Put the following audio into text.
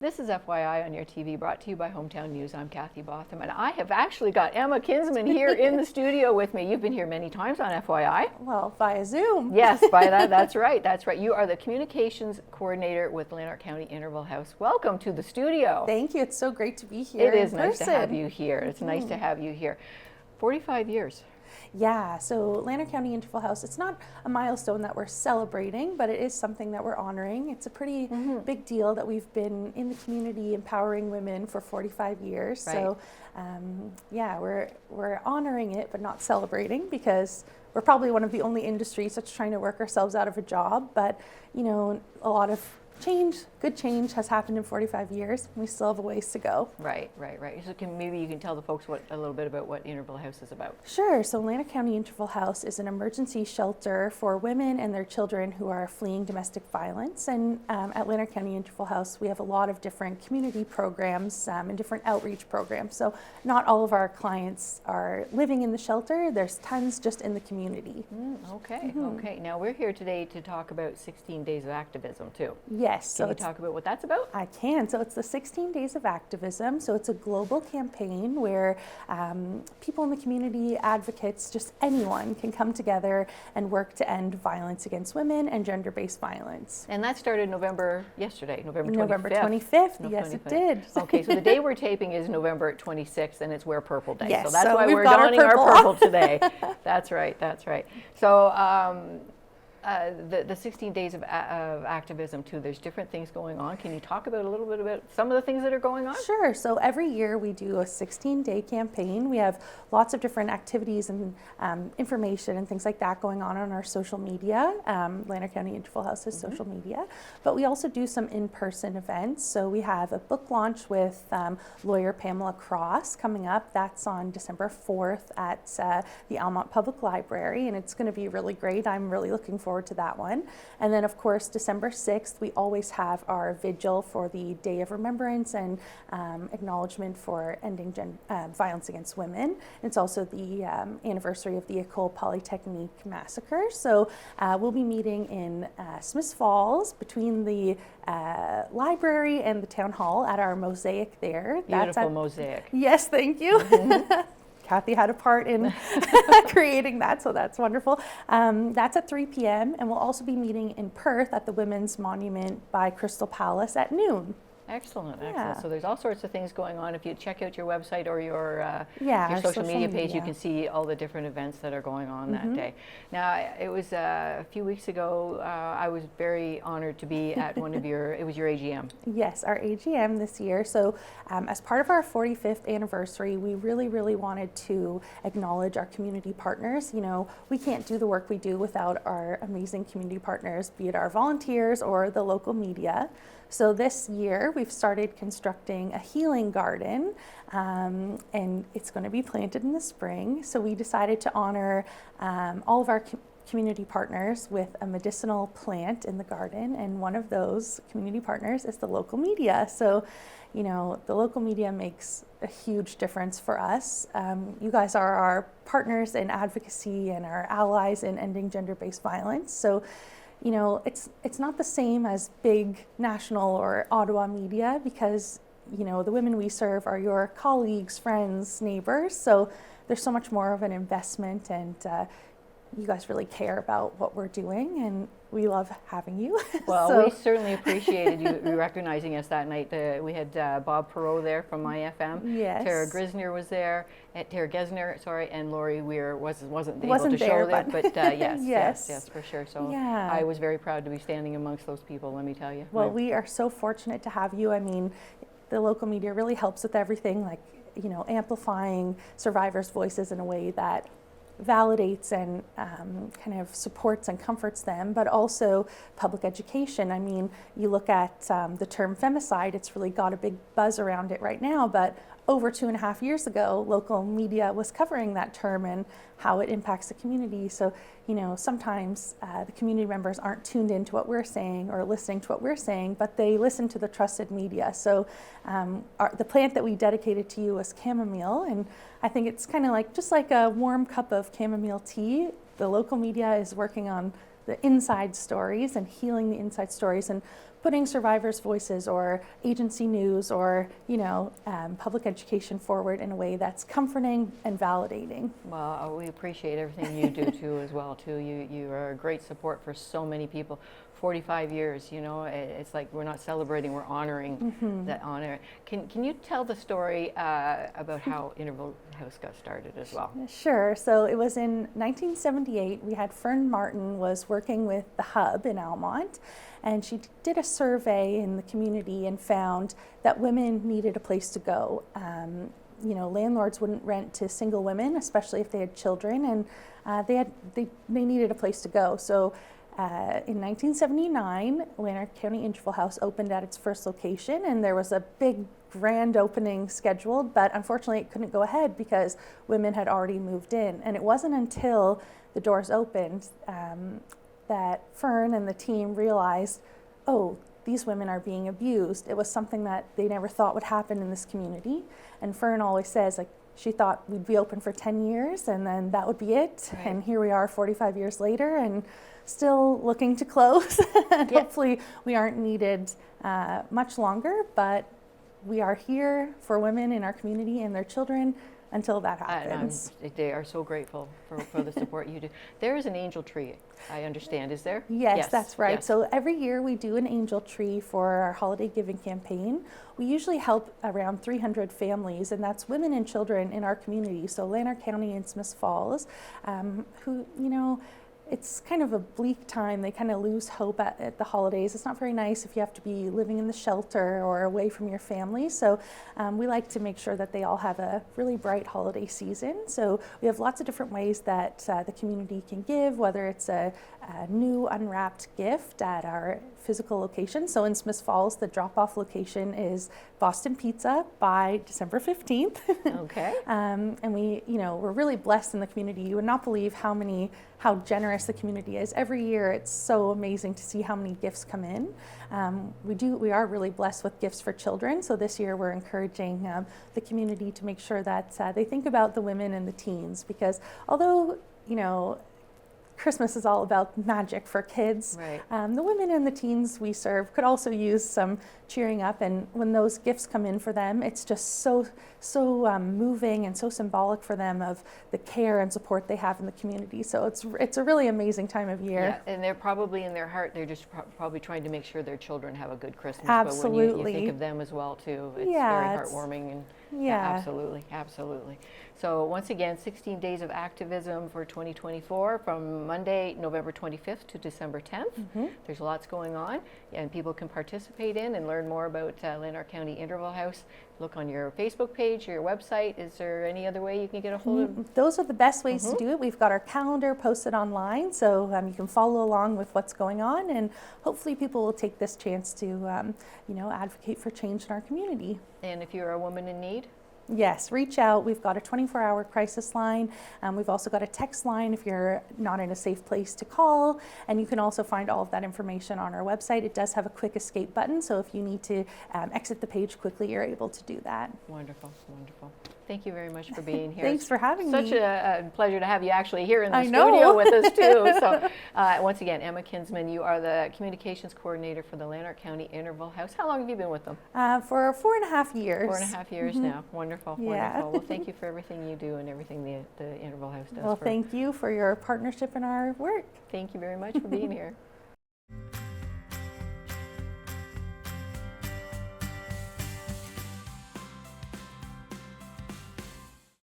This is FYI on your TV, brought to you by Hometown News. I'm Kathy Botham, and I have actually got Emma Kinsmen here in the studio with me. You've been here many times on FYI. Well, via Zoom. Yes, by that. That's right. That's right. You are the communications coordinator with Lanark County Interval House. Welcome to the studio. Thank you. It's so great to be here. It is nice to have you here. It's nice to have you here. 45 years. Yeah, so Lanark County Interval House, it's not a milestone that we're celebrating, but it is something that we're honoring. It's a pretty big deal that we've been in the community empowering women for 45 years. Right. So yeah, we're honoring it, but not celebrating, because we're probably one of the only industries that's trying to work ourselves out of a job. But, you know, a lot of good change has happened in 45 years. We still have a ways to go. Right. So maybe you can tell the folks a little bit about what Interval House is about. Sure. So Lanark County Interval House is an emergency shelter for women and their children who are fleeing domestic violence. And at Lanark County Interval House, we have a lot of different community programs and different outreach programs. So not all of our clients are living in the shelter. There's tons just in the community. Okay. Now we're here today to talk about 16 Days of Activism too. Yes. Can you talk about what that's about? I can. So it's the 16 Days of Activism. So it's a global campaign where people in the community, advocates, just anyone can come together and work to end violence against women and gender-based violence. And that started November 25th. November 25th. Yes, it did. Okay, so the day we're taping is November 26th, and it's Wear Purple Day. Yes, so that's why we've we're got donning our purple today. That's right. So the 16 days of activism too, there's different things going on. Can you talk about a little bit about some of the things that are going on? Sure. So every year we do a 16-day campaign. We have lots of different activities and information and things like that going on our social media. Lanark County Interval House has social media. But we also do some in-person events. So we have a book launch with lawyer Pamela Cross coming up. That's on December 4th at the Almont Public Library, and it's going to be really great. I'm really looking forward to that one. And then, of course, December 6th, we always have our vigil for the Day of Remembrance and acknowledgement for ending violence against women. It's also the anniversary of the École Polytechnique massacre. So we'll be meeting in Smiths Falls between the library and the town hall at our mosaic there. Beautiful mosaic. Yes, thank you. Kathy had a part in creating that, so that's wonderful. That's at 3 p.m. and we'll also be meeting in Perth at the Women's Monument by Crystal Palace at noon. Excellent. So there's all sorts of things going on. If you check out your website or your social media page, you can see all the different events that are going on that day. Now, it was a few weeks ago, I was very honored to be at it was your AGM. Yes, our AGM this year. So as part of our 45th anniversary, we really wanted to acknowledge our community partners. You know, we can't do the work we do without our amazing community partners, be it our volunteers or the local media. So this year we've started constructing a healing garden, and it's going to be planted in the spring. So we decided to honor all of our community partners with a medicinal plant in the garden, and one of those community partners is the local media. So, you know, the local media makes a huge difference for us. You guys are our partners in advocacy and our allies in ending gender-based violence. So, you know, it's not the same as big national or Ottawa media, because, you know, the women we serve are your colleagues, friends, neighbors. So there's so much more of an investment, and you guys really care about what we're doing, and we love having you. Well, we certainly appreciated you recognizing us that night. We had Bob Perot there from MyFM. Yes. Tara Gesner was there, and Lori Weir wasn't able to show there, but yes, for sure. So I was very proud to be standing amongst those people, let me tell you. Well, we are so fortunate to have you. I mean, the local media really helps with everything, like, you know, amplifying survivors' voices in a way that validates and kind of supports and comforts them, but also public education. I mean, you look at the term femicide, it's really got a big buzz around it right now, but over 2.5 years ago, local media was covering that term and how it impacts the community. So, you know, sometimes the community members aren't tuned into what we're saying or listening to what we're saying, but they listen to the trusted media. So the plant that we dedicated to you was chamomile, and I think it's kind of like, just like a warm cup of chamomile tea, the local media is working on the inside stories and healing the inside stories and putting survivors' voices or agency news or, public education forward in a way that's comforting and validating. Well, we appreciate everything you do too as well too. You are a great support for so many people. 45 years, it's like we're not celebrating, we're honoring that honor. Can you tell the story about how Interval House got started as well? Sure. So it was in 1978. We had Fern Martin was working with the Hub in Almont, and she did a survey in the community and found that women needed a place to go. Landlords wouldn't rent to single women, especially if they had children, and they needed a place to go. So in 1979, Lanark County Interval House opened at its first location, and there was a big grand opening scheduled, but unfortunately it couldn't go ahead because women had already moved in. And it wasn't until the doors opened that Fern and the team realized, oh, these women are being abused. It was something that they never thought would happen in this community. And Fern always says, she thought we'd be open for 10 years and then that would be it. Right. And here we are 45 years later and still looking to close. And hopefully we aren't needed much longer, but we are here for women in our community and their children until that happens. They are so grateful for the support you do. There is an angel tree, I understand, is there? Yes, that's right. Yes. So every year we do an angel tree for our holiday giving campaign. We usually help around 300 families, and that's women and children in our community. So Lanark County and Smiths Falls, who, it's kind of a bleak time. They kind of lose hope at the holidays. It's not very nice if you have to be living in the shelter or away from your family. So we like to make sure that they all have a really bright holiday season. So we have lots of different ways that the community can give, whether it's a new unwrapped gift at our physical location. So in Smiths Falls, the drop-off location is Boston Pizza by December 15th. Okay. And we're really blessed in the community. You would not believe how generous the community is. Every year, it's so amazing to see how many gifts come in. We are really blessed with gifts for children. So this year, we're encouraging the community to make sure that they think about the women and the teens, because although, Christmas is all about magic for kids. Right. The women and the teens we serve could also use some cheering up, and when those gifts come in for them, it's just so moving and so symbolic for them of the care and support they have in the community. So it's a really amazing time of year. Yeah, and they're probably in their heart, they're just probably trying to make sure their children have a good Christmas. Absolutely. But when you think of them as well too, it's very heartwarming. And absolutely. So once again, 16 days of activism for 2024 from Monday, November 25th to December 10th. Mm-hmm. There's lots going on, and people can participate in and learn more about Lanark County Interval House. Look on your Facebook page or your website. Is there any other way you can get a hold of? Those are the best ways to do it. We've got our calendar posted online, so you can follow along with what's going on, and hopefully people will take this chance to advocate for change in our community. And if you're a woman in need? Yes, reach out. We've got a 24-hour crisis line. We've also got a text line if you're not in a safe place to call. And you can also find all of that information on our website. It does have a quick escape button, so if you need to exit the page quickly, you're able to do that. Wonderful. Thank you very much for being here. Thanks for having me. Such a pleasure to have you actually here in the studio with us too. So once again, Emma Kinsmen, you are the communications coordinator for the Lanark County Interval House. How long have you been with them? For 4.5 years. 4.5 years now. Wonderful. Well, thank you for everything you do and everything the Interval House does. Well, thank you for your partnership in our work. Thank you very much for being here.